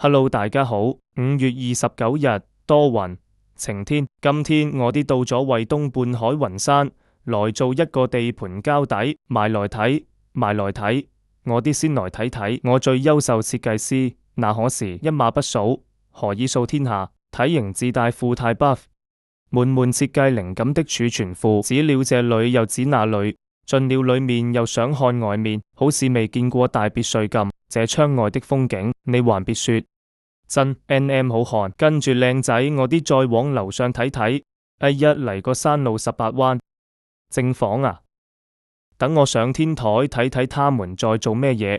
Hello，大家好。5月29日，多雲，晴天。今天我哋到咗惠東半海雲山，來做一個地盤膠底，埋來睇。我哋先來睇睇我最優秀設計師，那可是一馬不數，何以數天下？體型自帶富態 buff， 滿設計靈感的儲存庫，指了這裏又指那裏，進了裏面又想看外面，好似未見過大別墅咁。這窗外的風景，你還別說，真 NM 好看。跟住靚仔，我啲再往樓上睇睇。哎呀，嚟個山路18彎，正房啊！等我上天台睇睇他們在做咩嘢。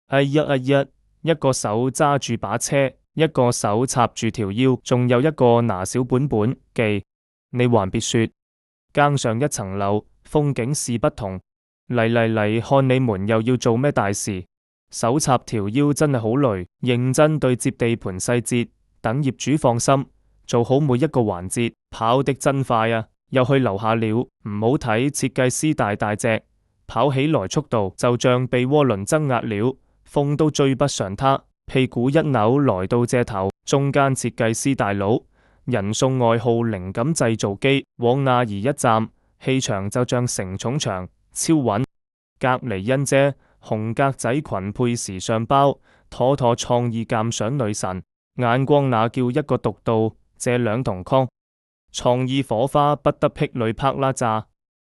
哎呀，一個手揸住把車，一個手插住條腰，仲有一個拿小本本記。你還別說，更上一層樓，風景是不同。嚟，看你們又要做咩大事？手插條腰真係好累，認真對接地盤細節，等業主放心，做好每一個環節。跑得真快啊！又去樓下了，唔好睇設計師大隻，跑起來速度就像被渦輪增壓了，風都追不上他。屁股一扭來到這頭，中間設計師大佬，人送外號靈感製造機，往那兒一站，氣場就像承重牆，超穩。隔離欣姐，紅格仔裙配時尚包，妥創意鑑賞女神，眼光那叫一個獨到。這兩同框，創意火花不得霹靂啪啦炸。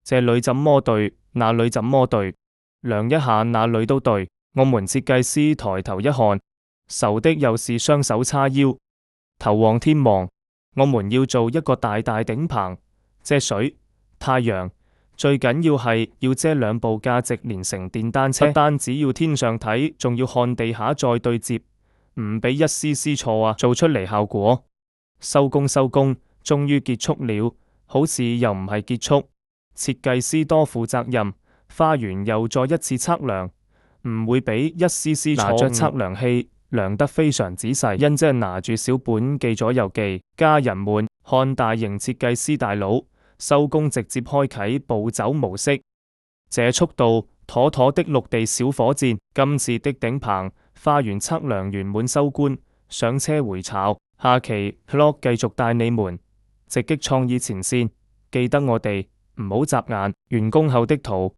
這裏怎麼對，那裏怎麼對，量一下那裏都對。我們設計師抬頭一看，愁的又是雙手叉腰，頭望天望。我們要做一個大頂棚，遮水太陽。最緊要係要遮兩部價值連城電單車，不單只要天上睇，仲要看地下再對接，唔俾一絲錯啊！做出嚟效果，收工，終於結束了，好似又唔係結束。設計師多負責任，花園又再一次測量，唔會俾一絲錯誤。拿着測量器量得非常仔細，欣姐拿住小本記咗又記。家人們看大型設計師大佬收工直接開啟暴走模式，這速度妥的陸地小火箭。今次的頂棚花園測量圓滿收官，上車回巢。下期 vlog 繼續帶你們直擊創意前線，記得我哋唔好眨眼。完工後的圖